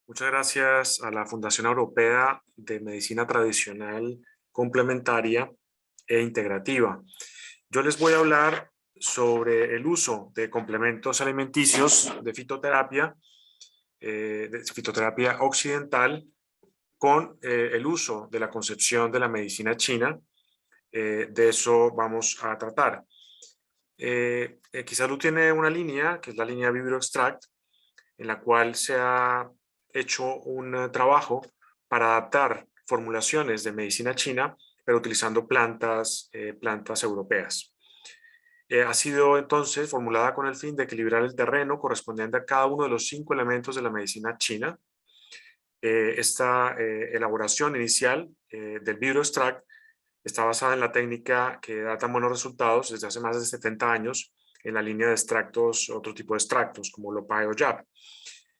Muchas gracias a la Fundación Europea de Medicina Tradicional Complementaria e Integrativa. Yo les voy a hablar sobre el uso de complementos alimenticios de fitoterapia occidental con el uso de la concepción de la medicina china. De eso vamos a tratar. Quizás tiene una línea, que es la línea VibroExtract, en la cual se ha hecho un trabajo para adaptar formulaciones de medicina china, pero utilizando plantas europeas. Ha sido entonces formulada con el fin de equilibrar el terreno correspondiente a cada uno de los 5 elementos de la medicina china. Esta elaboración inicial del VibroExtract está basada en la técnica que da tan buenos resultados desde hace más de 70 años en la línea de extractos, otro tipo de extractos como Lopay o Yap.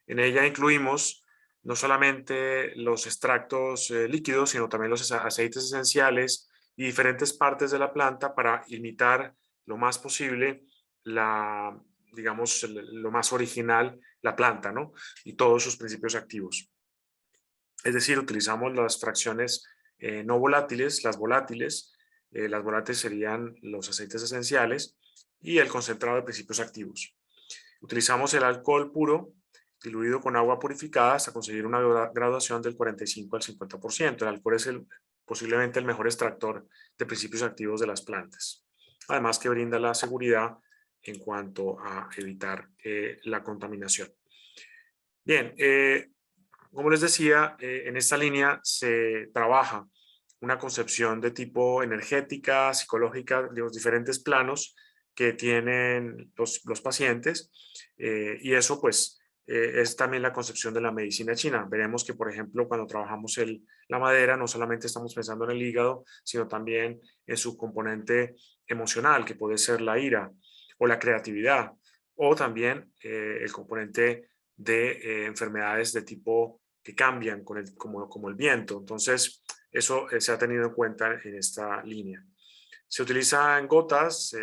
En ella incluimos no solamente los extractos líquidos, sino también los aceites esenciales y diferentes partes de la planta para imitar lo más posible digamos, lo más original, la planta, ¿no? Y todos sus principios activos. Es decir, utilizamos las fracciones no volátiles, las volátiles serían los aceites esenciales y el concentrado de principios activos. Utilizamos el alcohol puro diluido con agua purificada hasta conseguir una graduación del 45 al 50%. El alcohol es posiblemente el mejor extractor de principios activos de las plantas. Además que brinda la seguridad en cuanto a evitar la contaminación. Bien, como les decía, en esta línea se trabaja una concepción de tipo energética, psicológica, de los diferentes planos que tienen los pacientes, y eso pues es también la concepción de la medicina china. Veremos que, por ejemplo, cuando trabajamos la madera, no solamente estamos pensando en el hígado, sino también en su componente emocional, que puede ser la ira o la creatividad, o también el componente de enfermedades de tipo que cambian como el viento. Entonces, eso se ha tenido en cuenta en esta línea. Se utiliza en gotas,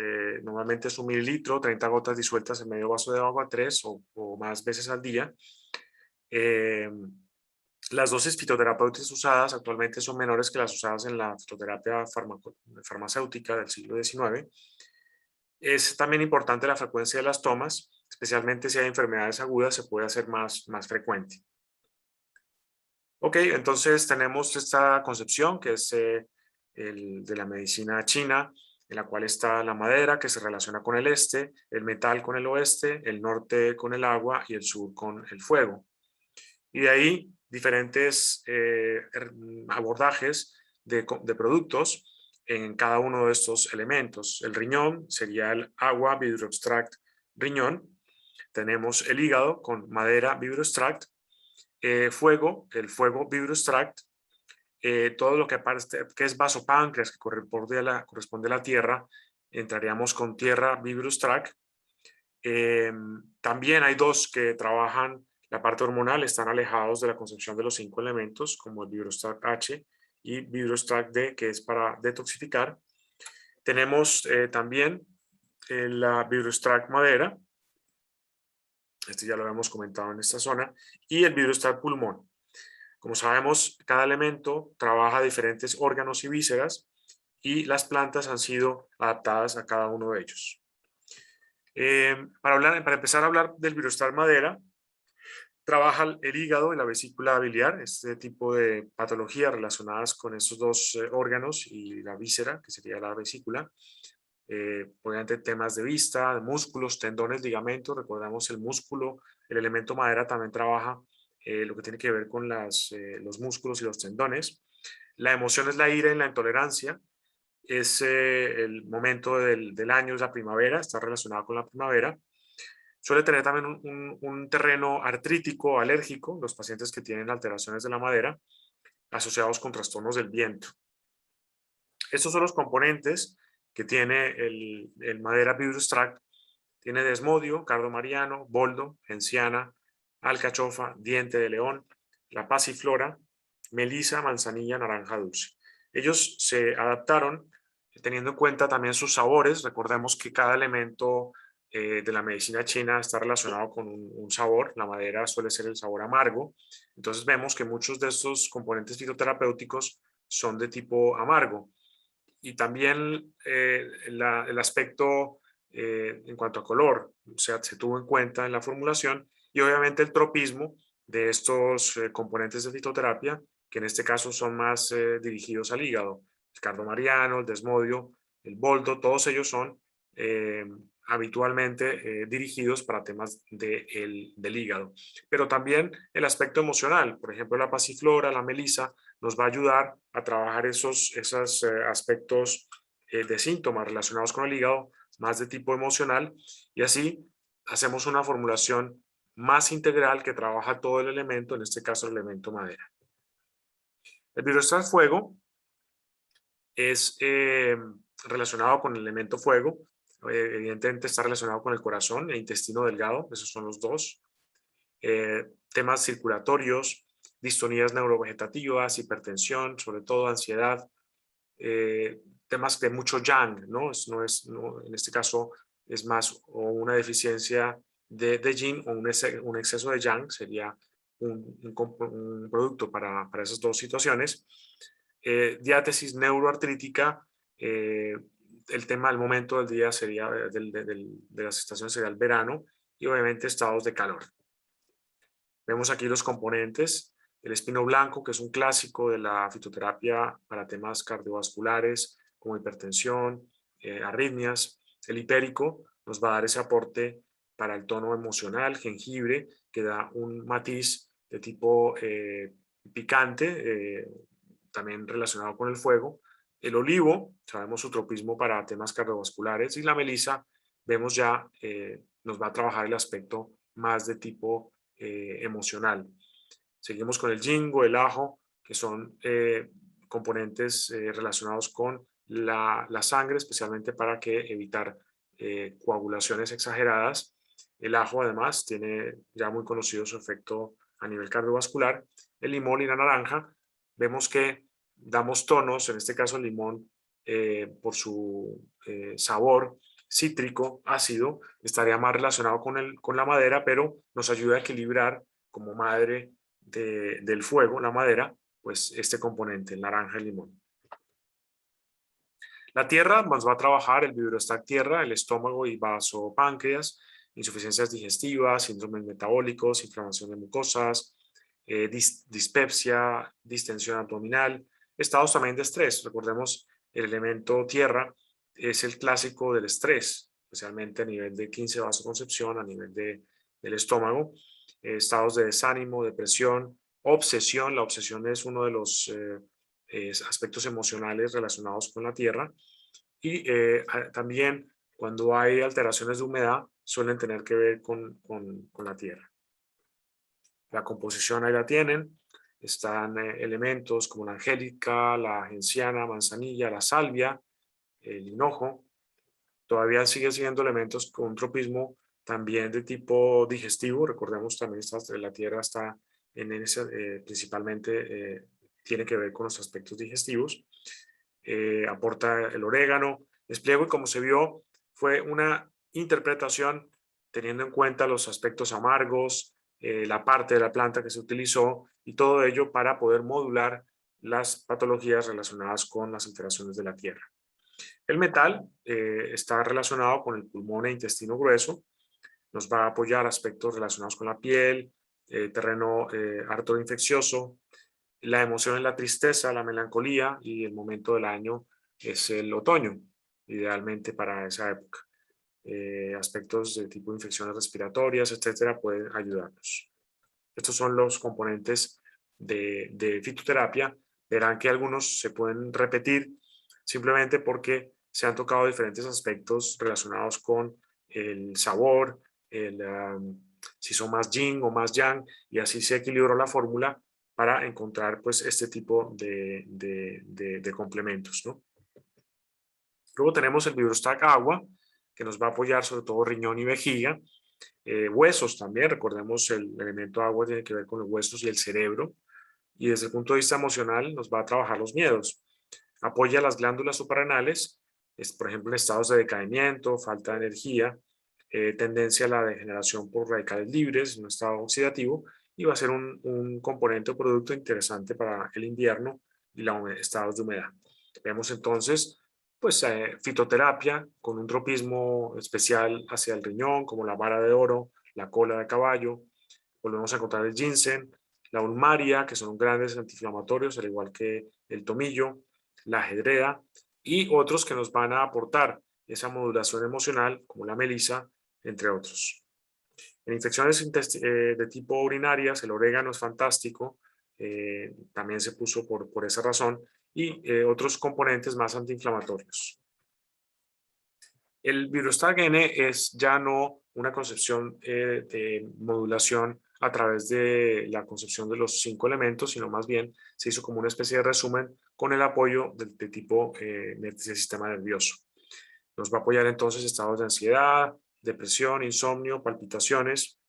normalmente es 1 mililitro, 30 gotas disueltas en medio vaso de agua 3 o más veces al día. Las dosis fitoterapéuticas usadas actualmente son menores que las usadas en la fitoterapia farmacéutica del siglo XIX. Es también importante la frecuencia de las tomas, especialmente si hay enfermedades agudas, se puede hacer más frecuente. Ok, entonces tenemos esta concepción que es de la medicina china, en la cual está la madera que se relaciona con el este, el metal con el oeste, el norte con el agua y el sur con el fuego. Y de ahí diferentes abordajes de productos en cada uno de estos elementos. El riñón sería el agua VibroExtract riñón. Tenemos el hígado con madera VibroExtract. Fuego, el fuego VibroExtract, todo lo que es vasopáncreas, que corresponde a la tierra, entraríamos con tierra VibroExtract. También hay dos que trabajan la parte hormonal, están alejados de la concepción de los 5 elementos, como el VibroExtract H y VibroExtract D, que es para detoxificar. Tenemos también la VibroExtract madera, este ya lo habíamos comentado en esta zona, y el VibroExtract pulmón. Como sabemos, cada elemento trabaja diferentes órganos y vísceras y las plantas han sido adaptadas a cada uno de ellos. Para empezar a hablar del VibroExtract madera, trabaja el hígado y la vesícula biliar, este tipo de patologías relacionadas con estos dos órganos y la víscera, que sería la vesícula. Obviamente temas de vista, de músculos, tendones, ligamentos. Recordamos el músculo, el elemento madera también trabaja lo que tiene que ver con los músculos y los tendones. La emoción es la ira y la intolerancia. Es el momento del año, es la primavera, está relacionado con la primavera. Suele tener también un terreno artrítico, alérgico, los pacientes que tienen alteraciones de la madera asociados con trastornos del viento. Estos son los componentes que tiene el madera VibroExtract. Tiene desmodio, cardo mariano, boldo, genciana, alcachofa, diente de león, la pasiflora, melisa, manzanilla, naranja dulce. Ellos se adaptaron teniendo en cuenta también sus sabores. Recordemos que cada elemento de la medicina china está relacionado con un sabor. La madera suele ser el sabor amargo. Entonces vemos que muchos de estos componentes fitoterapéuticos son de tipo amargo. Y también el aspecto en cuanto a color, o sea, se tuvo en cuenta en la formulación, y obviamente el tropismo de estos componentes de fitoterapia, que en este caso son más dirigidos al hígado. El cardomariano, el desmodio, el boldo, todos ellos son eh, habitualmente dirigidos para temas del hígado. Pero también el aspecto emocional, por ejemplo, la pasiflora, la melisa, nos va a ayudar a trabajar esos aspectos de síntomas relacionados con el hígado, más de tipo emocional, y así hacemos una formulación más integral que trabaja todo el elemento, en este caso el elemento madera. El Virostrat fuego es relacionado con el elemento fuego, evidentemente está relacionado con el corazón e intestino delgado, esos son los dos. Temas circulatorios, distonías neurovegetativas, hipertensión, sobre todo ansiedad, temas de mucho yang, ¿no? En este caso es más o una deficiencia de yin o un exceso de yang, sería un producto para esas dos situaciones. Diátesis neuroartrítica, el tema del momento del día sería, de las estaciones sería el verano, y obviamente estados de calor. Vemos aquí los componentes, el espino blanco, que es un clásico de la fitoterapia para temas cardiovasculares como hipertensión, arritmias. El hipérico nos va a dar ese aporte para el tono emocional, jengibre, que da un matiz de tipo picante, también relacionado con el fuego. El olivo, sabemos su tropismo para temas cardiovasculares, y la melisa, vemos ya, nos va a trabajar el aspecto más de tipo emocional. Seguimos con el jingo, el ajo, que son componentes relacionados con la sangre, especialmente para evitar coagulaciones exageradas. El ajo además tiene ya muy conocido su efecto a nivel cardiovascular. El limón y la naranja, vemos que damos tonos, en este caso el limón, por su sabor cítrico, ácido, estaría más relacionado con la madera, pero nos ayuda a equilibrar como madre del fuego, la madera, pues este componente, el naranja y el limón. La tierra nos va a trabajar el Virostrat tierra, el estómago y vasopáncreas, insuficiencias digestivas, síndromes metabólicos, inflamación de mucosas, dispepsia, distensión abdominal, estados también de estrés. Recordemos, el elemento tierra es el clásico del estrés, especialmente a nivel de 15 vasoconcepción, a nivel del estómago, estados de desánimo, depresión, obsesión. La obsesión es uno de los aspectos emocionales relacionados con la tierra, y también cuando hay alteraciones de humedad suelen tener que ver con la tierra. La composición ahí la tienen, están elementos como la angélica, la genciana, manzanilla, la salvia, el hinojo. Todavía sigue siendo elementos con un tropismo también de tipo digestivo. Recordemos también la tierra está en ese, principalmente tiene que ver con los aspectos digestivos. Aporta el orégano, despliego, y como se vio, fue una interpretación teniendo en cuenta los aspectos amargos, la parte de la planta que se utilizó, y todo ello para poder modular las patologías relacionadas con las alteraciones de la tierra. El metal está relacionado con el pulmón e intestino grueso, nos va a apoyar aspectos relacionados con la piel, terreno artroinfeccioso. La emoción es la tristeza, la melancolía, y el momento del año es el otoño, idealmente para esa época. Aspectos de tipo infecciones respiratorias, etcétera, pueden ayudarnos. Estos son los componentes de fitoterapia. Verán que algunos se pueden repetir simplemente porque se han tocado diferentes aspectos relacionados con el sabor, si son más yin o más yang, y así se equilibró la fórmula para encontrar pues este tipo de complementos, ¿no? Luego tenemos el Virostrat agua, que nos va a apoyar sobre todo riñón y vejiga. Huesos también, recordemos, el elemento agua tiene que ver con los huesos y el cerebro, y desde el punto de vista emocional nos va a trabajar los miedos. Apoya las glándulas suprarrenales, por ejemplo en estados de decaimiento, falta de energía, tendencia a la degeneración por radicales libres en un estado oxidativo y va a ser un componente o producto interesante para el invierno y los estados de humedad. Vemos entonces pues fitoterapia con un tropismo especial hacia el riñón, como la vara de oro, la cola de caballo. Volvemos a encontrar el ginseng, la ulmaria, que son grandes antiinflamatorios, al igual que el tomillo, la ajedreda y otros que nos van a aportar esa modulación emocional, como la melisa, entre otros. En infecciones de tipo urinarias, el orégano es fantástico, también se puso por esa razón, y otros componentes más antiinflamatorios. El Virostat N es ya no una concepción de modulación a través de la concepción de los 5 elementos, sino más bien se hizo como una especie de resumen con el apoyo de tipo del sistema nervioso. Nos va a apoyar entonces estados de ansiedad, depresión, insomnio, palpitaciones,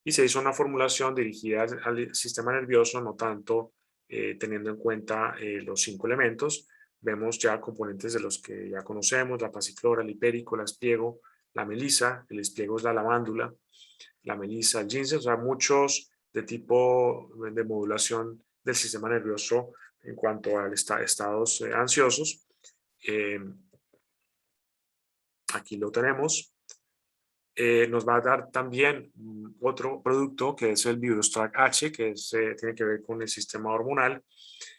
y se hizo una formulación dirigida al sistema nervioso, no tanto teniendo en cuenta los 5 elementos. Vemos ya componentes de los que ya conocemos: la pasiflora, el hipérico, el espiego, la melisa. El espiego es la lavándula, la melisa, el ginseng, o sea, muchos de tipo de modulación del sistema nervioso en cuanto a estados ansiosos. Aquí lo tenemos. Nos va a dar también otro producto que es el Virostat H, que tiene que ver con el sistema hormonal.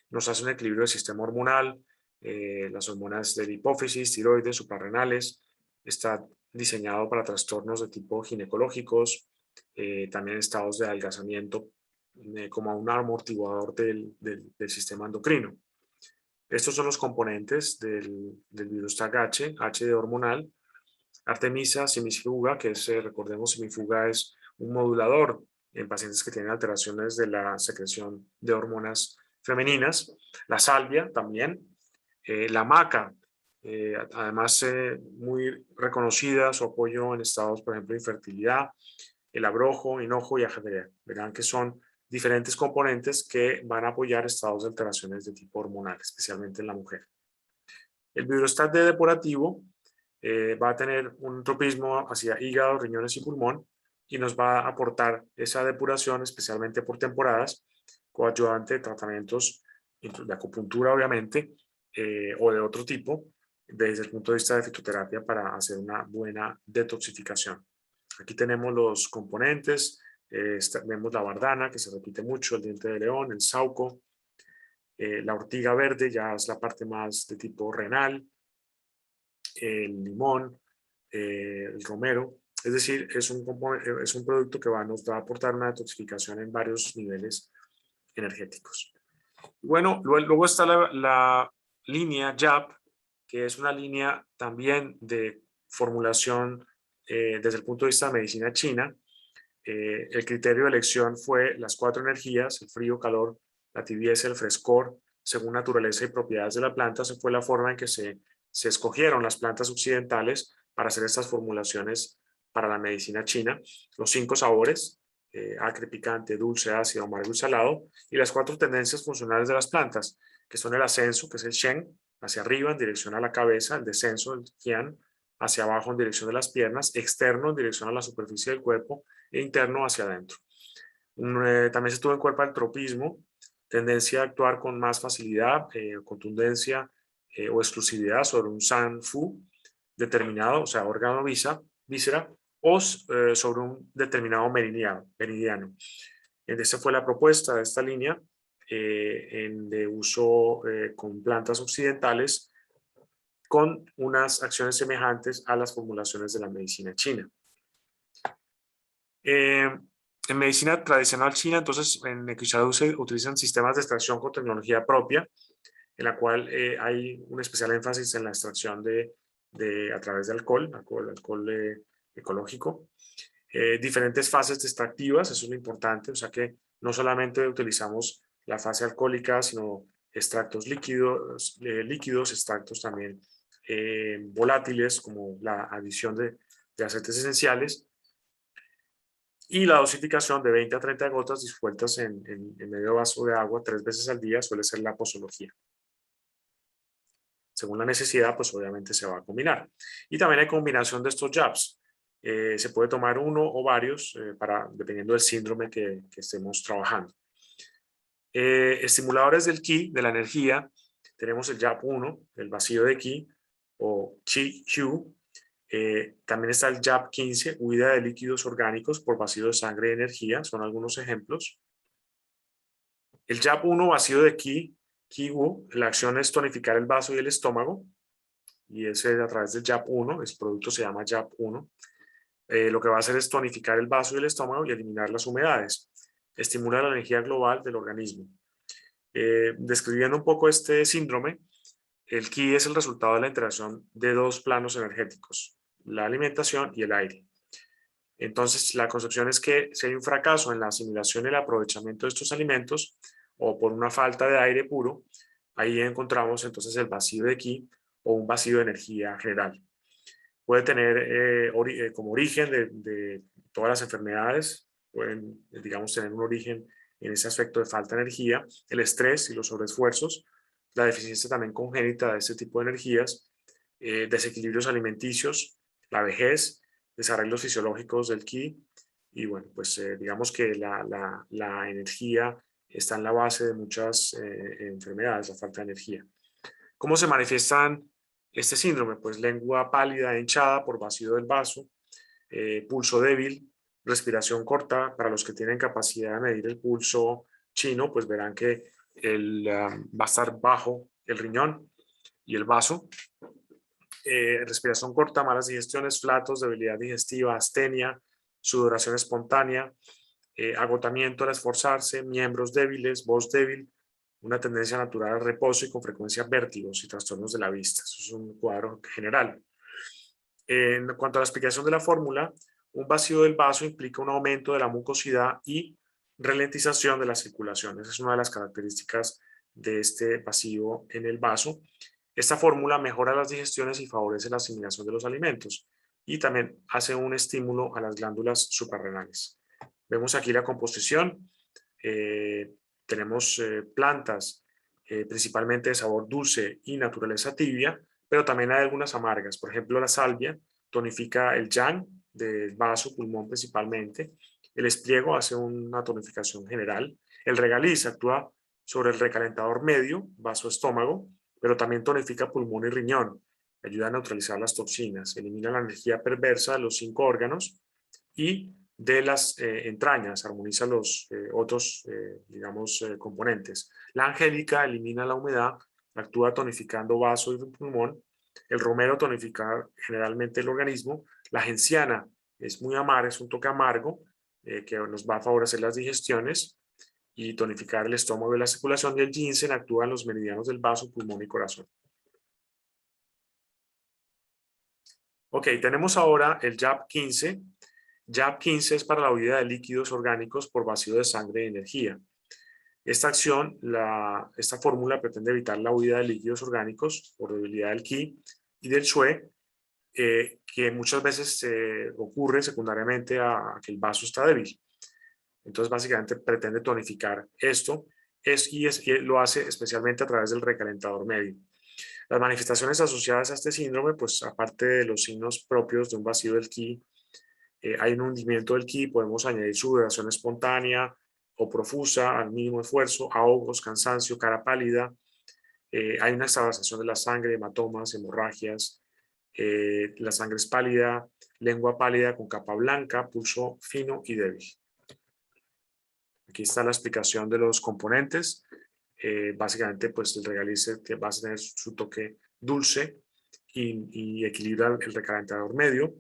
Nos hace un equilibrio del sistema hormonal, las hormonas de la hipófisis, tiroides, suprarrenales. Está diseñado para trastornos de tipo ginecológicos, también estados de adelgazamiento, como un amortiguador del sistema endocrino. Estos son los componentes del Virostat H, H de hormonal. Artemisa semifuga, que es, recordemos, semifuga es un modulador en pacientes que tienen alteraciones de la secreción de hormonas femeninas. La salvia también. La maca, además muy reconocida su apoyo en estados, por ejemplo, de infertilidad. El abrojo, hinojo y ajedrez. Verán que son diferentes componentes que van a apoyar estados de alteraciones de tipo hormonal, especialmente en la mujer. El Virostat D depurativo va a tener un tropismo hacia hígado, riñones y pulmón, y nos va a aportar esa depuración, especialmente por temporadas, coadyuvante de tratamientos de acupuntura, obviamente, o de otro tipo, desde el punto de vista de fitoterapia, para hacer una buena detoxificación. Aquí tenemos los componentes. Vemos la bardana, que se repite mucho, el diente de león, el sauco, la ortiga verde ya es la parte más de tipo renal, el limón, el romero. Es decir, es un producto que nos va a aportar una detoxificación en varios niveles energéticos. Bueno, luego está la línea JAP, que es una línea también de formulación desde el punto de vista de medicina china. El criterio de elección fue las 4 energías: el frío, calor, la tibieza, el frescor, según naturaleza y propiedades de la planta. Esa fue la forma en que se escogieron las plantas occidentales para hacer estas formulaciones para la medicina china. Los 5 sabores: acre, picante, dulce, ácido, amargo y salado. Y las 4 tendencias funcionales de las plantas, que son el ascenso, que es el shen, hacia arriba en dirección a la cabeza; el descenso, el qian, hacia abajo en dirección de las piernas; externo en dirección a la superficie del cuerpo; e interno hacia adentro. También se tuvo en cuenta el tropismo, tendencia a actuar con más facilidad, contundencia o exclusividad sobre un san fu determinado, o sea, órgano víscera, o sobre un determinado meridiano. Esta fue la propuesta de esta línea de uso con plantas occidentales, con unas acciones semejantes a las formulaciones de la medicina china. En medicina tradicional china, entonces, en Equishadow se utilizan sistemas de extracción con tecnología propia, en la cual hay un especial énfasis en la extracción a través de alcohol ecológico. Diferentes fases extractivas, eso es lo importante, o sea que no solamente utilizamos la fase alcohólica, sino extractos líquidos, extractos también volátiles, como la adición de aceites esenciales, y la dosificación de 20 a 30 gotas disueltas en medio vaso de agua 3 veces al día suele ser la posología. Según la necesidad, pues obviamente se va a combinar. Y también hay combinación de estos jabs. Se puede tomar uno o varios dependiendo del síndrome que estemos trabajando. Estimuladores del Qi, de la energía, tenemos el JAP1, el vacío de Qi, o Qi-Q. También está el JAP15, huida de líquidos orgánicos por vacío de sangre y energía, son algunos ejemplos. El JAP1, vacío de Qi, Qi-Wu, la acción es tonificar el vaso y el estómago, y ese es a través del JAP1, el producto se llama JAP1. Lo que va a hacer es tonificar el vaso y el estómago y eliminar las humedades. Estimula la energía global del organismo. Describiendo un poco este síndrome, el Qi es el resultado de la interacción de dos planos energéticos, la alimentación y el aire. Entonces, la concepción es que si hay un fracaso en la asimilación y el aprovechamiento de estos alimentos, o por una falta de aire puro, ahí encontramos entonces el vacío de Qi o un vacío de energía general. Puede tener como origen de todas las enfermedades, pueden, digamos, tener un origen en ese aspecto de falta de energía, el estrés y los sobreesfuerzos, la deficiencia también congénita de este tipo de energías, desequilibrios alimenticios, la vejez, desarreglos fisiológicos del Qi, y bueno, pues digamos que la energía está en la base de muchas enfermedades, la falta de energía. ¿Cómo se manifiestan este síndrome? Pues lengua pálida, hinchada por vacío del vaso, pulso débil, respiración corta. Para los que tienen capacidad de medir el pulso chino, pues verán que va a estar bajo el riñón y el vaso. Respiración corta, malas digestiones, flatos, debilidad digestiva, astenia, sudoración espontánea, agotamiento al esforzarse, miembros débiles, voz débil, una tendencia natural al reposo y con frecuencia vértigos y trastornos de la vista. Eso es un cuadro general. En cuanto a la explicación de la fórmula, un vacío del vaso implica un aumento de la mucosidad y ralentización de la circulación. Esa es una de las características de este vacío en el vaso. Esta fórmula mejora las digestiones y favorece la asimilación de los alimentos y también hace un estímulo a las glándulas suprarrenales. Vemos aquí la composición. Tenemos plantas principalmente de sabor dulce y naturaleza tibia, pero también hay algunas amargas. Por ejemplo, la salvia tonifica el yang del vaso, pulmón principalmente. El espliego hace una tonificación general. El regaliz actúa sobre el recalentador medio, vaso, estómago, pero también tonifica pulmón y riñón. Ayuda a neutralizar las toxinas, elimina la energía perversa de los 5 órganos y de las entrañas, armoniza los otros, digamos, componentes. La angélica elimina la humedad, actúa tonificando vaso y pulmón. El romero tonifica generalmente el organismo. La genciana es muy amarga, es un toque amargo que nos va a favorecer las digestiones y tonificar el estómago y la circulación. Y el ginseng actúa en los meridianos del vaso, pulmón y corazón. Ok, tenemos ahora el JAP15. JAP15 es para la huida de líquidos orgánicos por vacío de sangre y energía. Esta acción, esta fórmula pretende evitar la huida de líquidos orgánicos por debilidad del Qi y del Xue, que muchas veces ocurre secundariamente a que el vaso está débil. Entonces, básicamente pretende tonificar esto y lo hace especialmente a través del recalentador medio. Las manifestaciones asociadas a este síndrome, pues aparte de los signos propios de un vacío del Qi, hay un hundimiento del Qi, podemos añadir sudoración espontánea o profusa al mínimo esfuerzo, ahogos, cansancio, cara pálida. Hay una extravasación de la sangre, hematomas, hemorragias. La sangre es pálida, lengua pálida con capa blanca, pulso fino y débil. Aquí está la explicación de los componentes. Básicamente, pues el regaliz va a tener su toque dulce y equilibra el recalentador medio.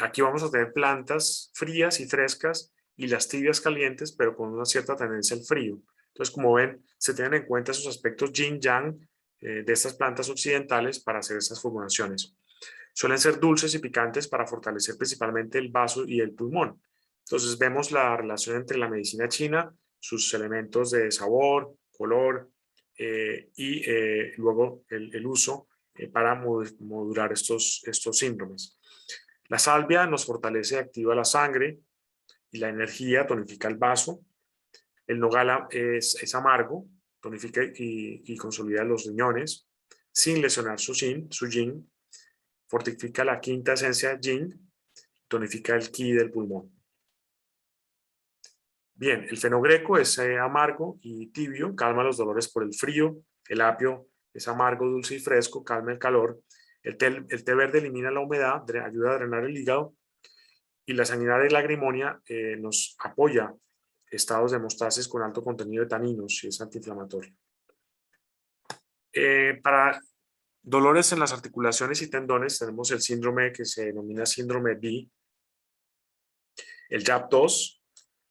Aquí vamos a tener plantas frías y frescas y las tibias calientes, pero con una cierta tendencia al frío. Entonces, como ven, se tienen en cuenta esos aspectos yin-yang de estas plantas occidentales para hacer estas formulaciones. Suelen ser dulces y picantes para fortalecer principalmente el vaso y el pulmón. Entonces, vemos la relación entre la medicina china, sus elementos de sabor, color y luego el uso para modular estos síndromes. La salvia nos fortalece y activa la sangre y la energía, tonifica el vaso. El nogal es amargo, tonifica y consolida los riñones sin lesionar su yin, fortifica la quinta esencia yin tonifica el ki del pulmón. Bien, el fenogreco es amargo y tibio, calma los dolores por el frío. El apio es amargo, dulce y fresco, calma el calor. El té verde elimina la humedad, ayuda a drenar el hígado. Y la sanguinaria y lagrimonia nos apoya estados de hemostasis con alto contenido de taninos y es antiinflamatorio. Para dolores en las articulaciones y tendones tenemos el síndrome que se denomina síndrome B, el JAP2,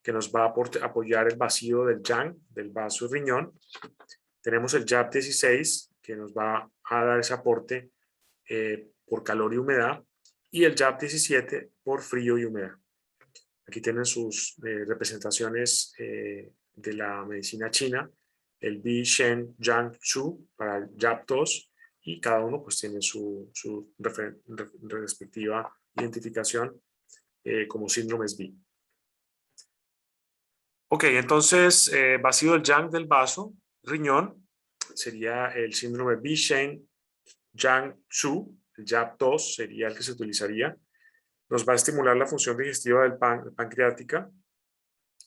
que nos va a apoyar el vacío del yang, del vaso y riñón. Tenemos el JAP16, que nos va a dar ese aporte por calor y humedad, y el JAP17 por frío y humedad. Aquí tienen sus representaciones de la medicina china, el Bi, Shen, Yang, Chu para el JAP2, y cada uno pues tiene su respectiva identificación como síndromes B. Ok, entonces vacío del yang del vaso, riñón, sería el síndrome Bi, Shen, Yang, Chu, el JAP2 sería el que se utilizaría. Nos va a estimular la función digestiva del pancreática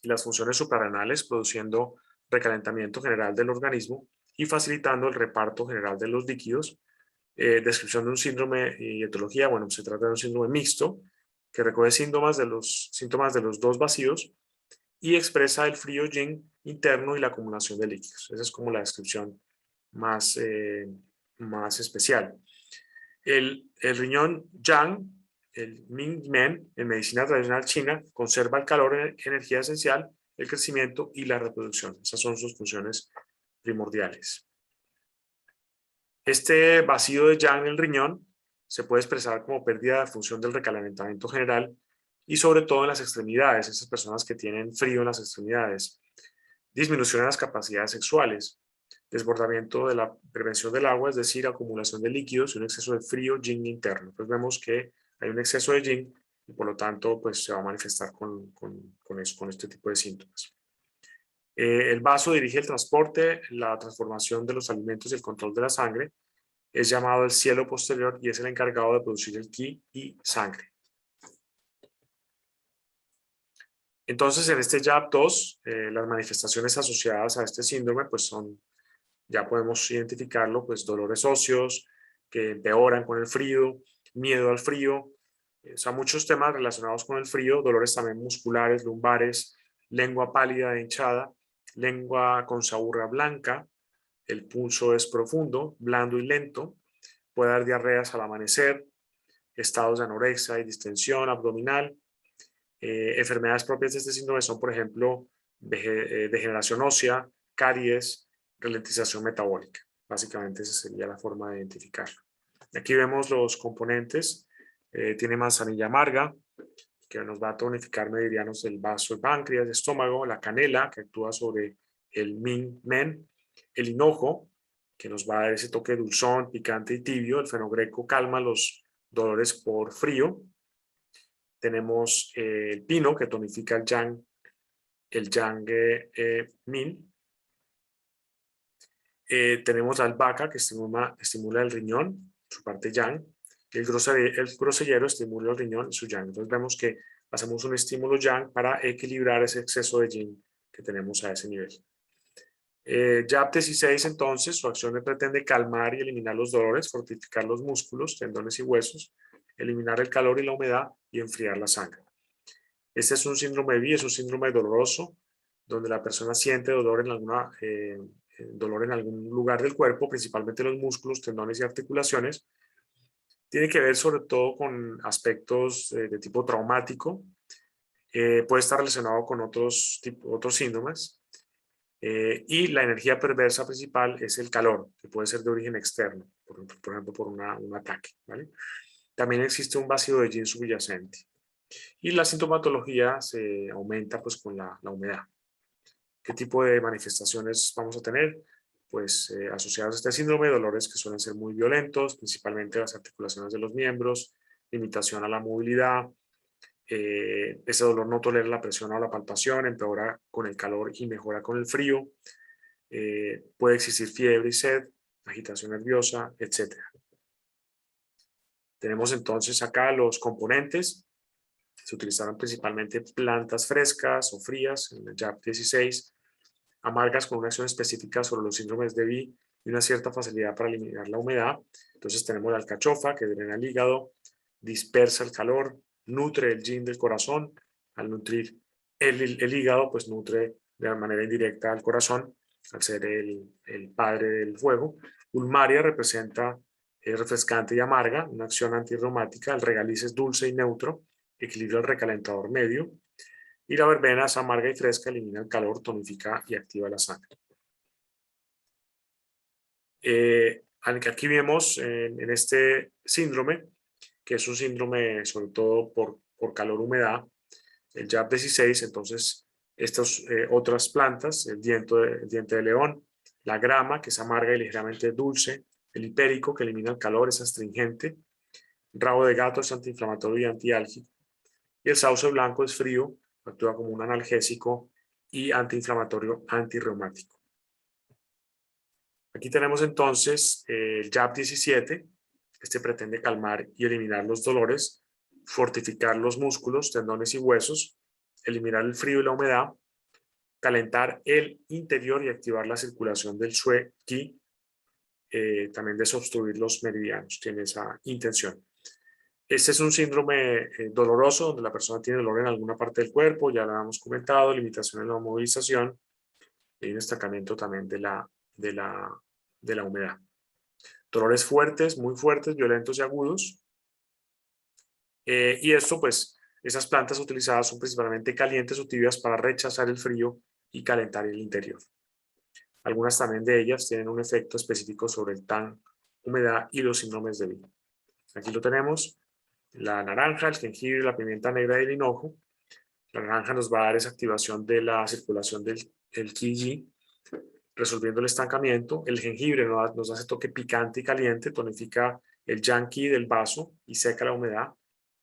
y las funciones suprarrenales, produciendo recalentamiento general del organismo y facilitando el reparto general de los líquidos. Descripción de un síndrome y etiología, bueno, se trata de un síndrome mixto que recoge síntomas de los dos vacíos y expresa el frío yin interno y la acumulación de líquidos. Esa es como la descripción más especial. El riñón yang, el Ming Men, en medicina tradicional china, conserva el calor, energía esencial, el crecimiento y la reproducción. Esas son sus funciones primordiales. Este vacío de yang en el riñón se puede expresar como pérdida de función del recalentamiento general y sobre todo en las extremidades, esas personas que tienen frío en las extremidades. Disminución en las capacidades sexuales, desbordamiento de la prevención del agua, es decir, acumulación de líquidos y un exceso de frío yin interno. Pues vemos que hay un exceso de yin y por lo tanto pues, se va a manifestar con este tipo de síntomas. El vaso dirige el transporte, la transformación de los alimentos y el control de la sangre. Es llamado el cielo posterior y es el encargado de producir el ki y sangre. Entonces, en este JAP2, las manifestaciones asociadas a este síndrome pues son, ya podemos identificarlo, pues dolores óseos que empeoran con el frío, miedo al frío, o sea, muchos temas relacionados con el frío, dolores también musculares, lumbares, lengua pálida e hinchada, lengua con saburra blanca, el pulso es profundo, blando y lento, puede dar diarreas al amanecer, estados de anorexia y distensión abdominal. Enfermedades propias de este síndrome son, por ejemplo, degeneración ósea, caries, ralentización metabólica. Básicamente esa sería la forma de identificarlo. Aquí vemos los componentes. Tiene manzanilla amarga, que nos va a tonificar meridianos del vaso, el páncreas, el estómago, la canela, que actúa sobre el Ming Men, el hinojo, que nos va a dar ese toque dulzón, picante y tibio. El fenogreco calma los dolores por frío. Tenemos el pino, que tonifica el yang min. Tenemos la albahaca, que estimula el riñón, su parte yang. El grosellero estimula el riñón y su yang. Entonces vemos que hacemos un estímulo yang para equilibrar ese exceso de yin que tenemos a ese nivel. JAP16, entonces, su acción pretende calmar y eliminar los dolores, fortificar los músculos, tendones y huesos, eliminar el calor y la humedad y enfriar la sangre. Este es un síndrome B, es un síndrome doloroso, donde la persona siente dolor dolor en algún lugar del cuerpo, principalmente los músculos, tendones y articulaciones. Tiene que ver sobre todo con aspectos de tipo traumático. Puede estar relacionado con otros síndromes. Y la energía perversa principal es el calor, que puede ser de origen externo, por ejemplo, por un ataque, ¿vale? También existe un vacío de yin subyacente. Y la sintomatología se aumenta pues, con la humedad. ¿Qué tipo de manifestaciones vamos a tener? Pues asociados a este síndrome, dolores que suelen ser muy violentos, principalmente las articulaciones de los miembros, limitación a la movilidad, ese dolor no tolera la presión o la palpación, empeora con el calor y mejora con el frío, puede existir fiebre y sed, agitación nerviosa, etc. Tenemos entonces acá los componentes. Se utilizaron principalmente plantas frescas o frías en el JAP 16, amargas con una acción específica sobre los síndromes de Vi y una cierta facilidad para eliminar la humedad. Entonces tenemos la alcachofa que drena el hígado, dispersa el calor, nutre el yin del corazón. Al nutrir el hígado, pues nutre de manera indirecta al corazón, al ser el padre del fuego. Ulmaria representa refrescante y amarga, una acción antirreumática. El regaliz es dulce y neutro, equilibra el recalentador medio. Y la verbena es amarga y fresca, elimina el calor, tonifica y activa la sangre. Aquí vemos en este síndrome, que es un síndrome sobre todo por calor-humedad, el JAP 16, entonces estas otras plantas, el diente de león, la grama, que es amarga y ligeramente dulce, el hipérico, que elimina el calor, es astringente, rabo de gato es antiinflamatorio y antiálgico, y el sauce blanco es frío, actúa como un analgésico y antiinflamatorio antirreumático. Aquí tenemos entonces el JAP 17. Este pretende calmar y eliminar los dolores, fortificar los músculos, tendones y huesos, eliminar el frío y la humedad, calentar el interior y activar la circulación del Xue Qi, también desobstruir los meridianos, tiene esa intención. Este es un síndrome doloroso, donde la persona tiene dolor en alguna parte del cuerpo, ya lo hemos comentado, limitación en la movilización y un destacamiento también de la humedad. Dolores fuertes, muy fuertes, violentos y agudos. Y esto, pues, esas plantas utilizadas son principalmente calientes o tibias para rechazar el frío y calentar el interior. Algunas también de ellas tienen un efecto específico sobre el TAN, humedad y los síndromes de Vi. Aquí lo tenemos, la naranja, el jengibre, la pimienta negra y el hinojo. La naranja nos va a dar esa activación de la circulación del Qi, resolviendo el estancamiento. El jengibre nos hace toque picante y caliente, tonifica el yang qi del vaso y seca la humedad.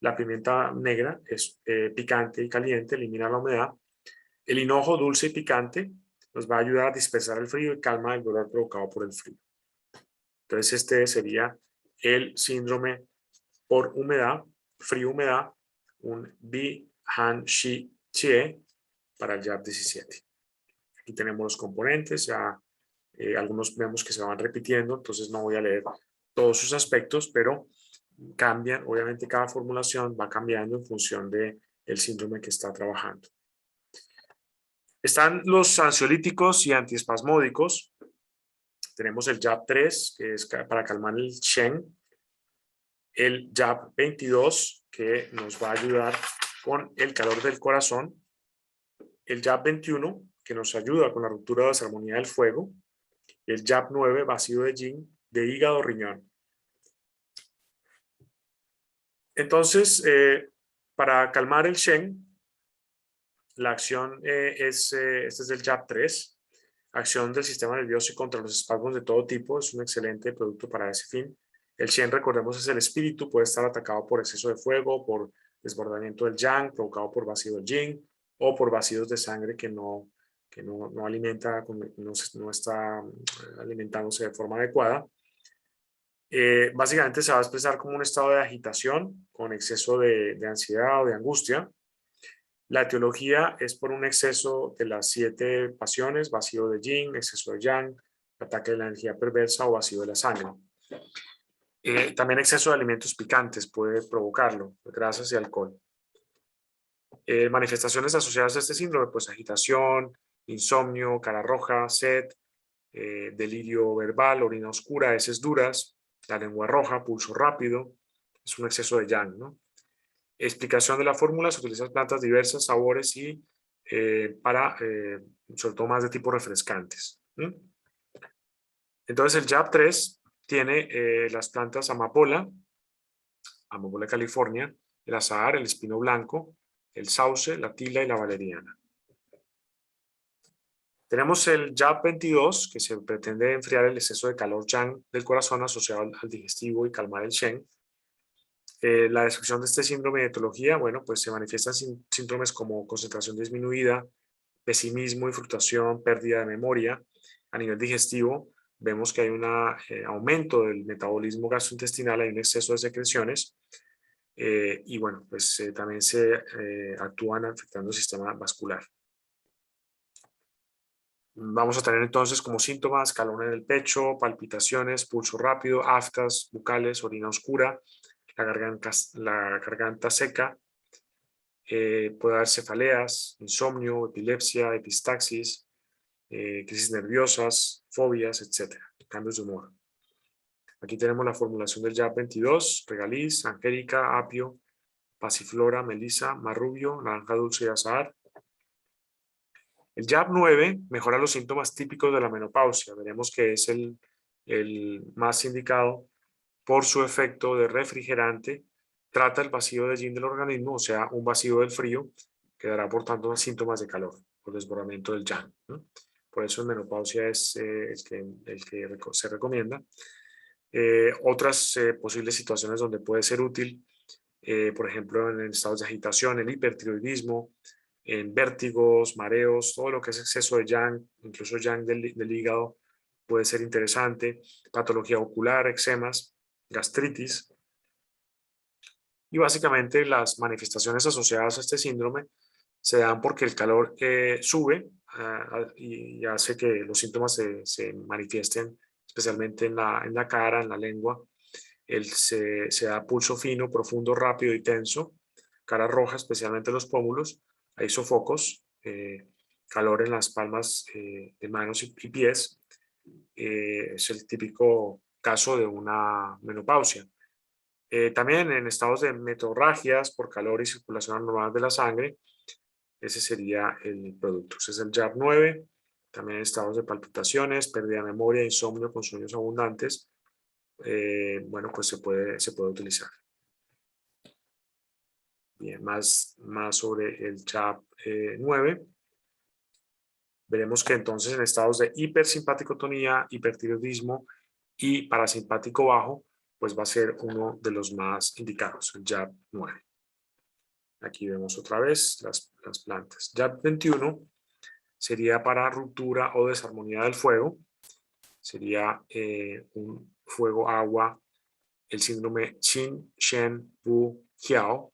La pimienta negra es picante y caliente, elimina la humedad. El hinojo dulce y picante nos va a ayudar a dispersar el frío y calma el dolor provocado por el frío. Entonces este sería el síndrome por humedad, frío-humedad, un Bi Han Shi Chie para el JAP 17. Aquí tenemos los componentes, ya algunos vemos que se van repitiendo, entonces no voy a leer todos sus aspectos, pero cambian, obviamente cada formulación va cambiando en función del síndrome que está trabajando. Están los ansiolíticos y antiespasmódicos. Tenemos el JAP 3, que es para calmar el Shen, el JAP 22, que nos va a ayudar con el calor del corazón, el JAP 21, que nos ayuda con la ruptura de desarmonía del fuego, el JAP 9, vacío de yin, de hígado, riñón. Entonces, para calmar el Shen, la acción este es el JAP 3, acción del sistema nervioso y contra los espasmos de todo tipo, es un excelente producto para ese fin. El Shen, recordemos, es el espíritu, puede estar atacado por exceso de fuego, por desbordamiento del yang, provocado por vacío del yin, o por vacíos de sangre que no alimenta, no está alimentándose de forma adecuada. Básicamente se va a expresar como un estado de agitación con exceso de ansiedad o de angustia. La etiología es por un exceso de las 7 pasiones, vacío de yin, exceso de yang, ataque de la energía perversa o vacío de la sangre. También exceso de alimentos picantes puede provocarlo, grasas y alcohol. Manifestaciones asociadas a este síndrome, pues agitación, insomnio, cara roja, sed, delirio verbal, orina oscura, heces duras, la lengua roja, pulso rápido, es un exceso de yang, ¿no? Explicación de la fórmula: se utilizan plantas diversas, sabores y para, sobre todo, más de tipo refrescantes. Entonces el JAP 3 tiene las plantas amapola california, el azahar, el espino blanco, el sauce, la tila y la valeriana. Tenemos el JAP 22, que se pretende enfriar el exceso de calor yang del corazón asociado al digestivo y calmar el Shen. La descripción de este síndrome de etiología, bueno, pues se manifiestan síntomas como concentración disminuida, pesimismo y frustración, pérdida de memoria. A nivel digestivo, vemos que hay un aumento del metabolismo gastrointestinal, hay un exceso de secreciones. y bueno, pues también se actúan afectando el sistema vascular. Vamos a tener entonces como síntomas calor en el pecho, palpitaciones, pulso rápido, aftas bucales, orina oscura, la garganta seca, puede haber cefaleas, insomnio, epilepsia, epistaxis, crisis nerviosas, fobias, etcétera, cambios de humor. Aquí tenemos la formulación del JAP 22, regaliz, angélica, apio, pasiflora, melisa, marrubio, naranja dulce y azahar. El JAP 9 mejora los síntomas típicos de la menopausia. Veremos que es el más indicado por su efecto de refrigerante. Trata el vacío de yin del organismo, o sea, un vacío del frío, que dará por tanto síntomas de calor, por desbordamiento del yang, ¿no? Por eso en menopausia es el que se recomienda. Otras posibles situaciones donde puede ser útil, por ejemplo, en estados de agitación, el hipertiroidismo, en vértigos, mareos, todo lo que es exceso de yang, incluso yang del hígado, puede ser interesante. Patología ocular, eczemas, gastritis. Y básicamente las manifestaciones asociadas a este síndrome se dan porque el calor sube y hace que los síntomas se manifiesten especialmente en la cara, en la lengua. Se da pulso fino, profundo, rápido y tenso, cara roja, especialmente los pómulos, hay sofocos, calor en las palmas de manos y pies. Es el típico caso de una menopausia. También en estados de metorragias por calor y circulación anormal de la sangre, ese sería el producto. Ese es el JAP 9. También en estados de palpitaciones, pérdida de memoria, insomnio con sueños abundantes. Bueno, pues se puede utilizar. Bien, más sobre el JAP 9. Veremos que entonces en estados de hipersimpaticotonía, hipertiroidismo y parasimpático bajo, pues va a ser uno de los más indicados, el JAP 9. Aquí vemos otra vez las plantas. JAP 21 sería para ruptura o desarmonía del fuego. Sería un fuego-agua, el síndrome Qin Shen Wu Jiao.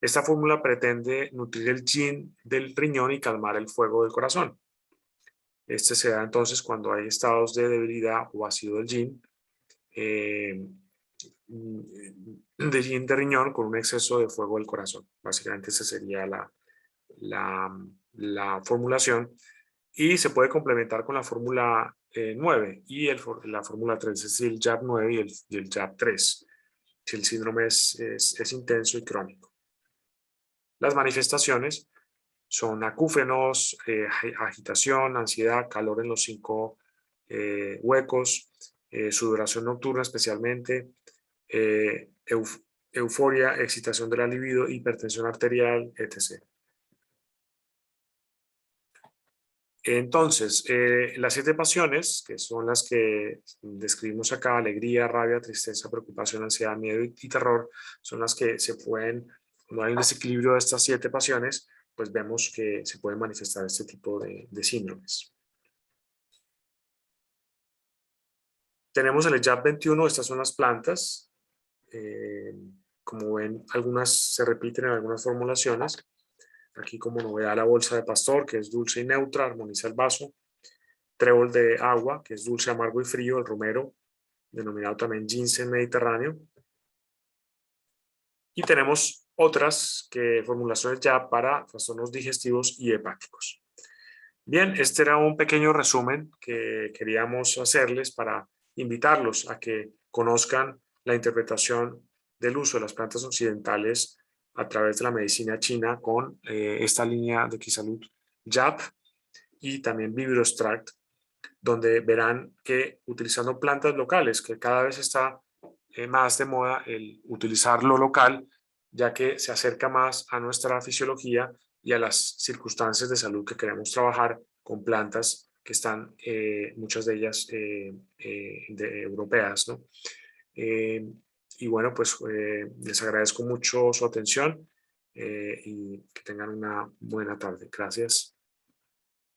Esta fórmula pretende nutrir el yin del riñón y calmar el fuego del corazón. Este se da entonces cuando hay estados de debilidad o vacío del yin, de yin de riñón con un exceso de fuego del corazón. Básicamente esa sería la formulación y se puede complementar con la fórmula 9 y la fórmula 3, es decir, el JAP 9 y el JAP 3, si el síndrome es intenso y crónico. Las manifestaciones son acúfenos, agitación, ansiedad, calor en los 5 huecos, sudoración nocturna especialmente, euforia, excitación de la libido, hipertensión arterial, etc. Entonces, las 7 pasiones, que son las que describimos acá, alegría, rabia, tristeza, preocupación, ansiedad, miedo y terror, son las que se pueden, cuando hay un desequilibrio de estas 7 pasiones, pues vemos que se pueden manifestar este tipo de síndromes. Tenemos el JAP 21, estas son las plantas. Como ven, algunas se repiten en algunas formulaciones. Aquí como novedad la bolsa de pastor, que es dulce y neutra, armoniza el vaso. Trébol de agua, que es dulce, amargo y frío. El romero, denominado también ginseng mediterráneo. Y tenemos otras formulaciones ya para trastornos digestivos y hepáticos. Bien, este era un pequeño resumen que queríamos hacerles para invitarlos a que conozcan la interpretación del uso de las plantas occidentales a través de la medicina china con esta línea de Quisalud JAP y también Vibrostract, donde verán que utilizando plantas locales, que cada vez está más de moda el utilizar lo local, ya que se acerca más a nuestra fisiología y a las circunstancias de salud que queremos trabajar con plantas que están, muchas de ellas europeas, ¿no? Y bueno, pues les agradezco mucho su atención y que tengan una buena tarde. Gracias.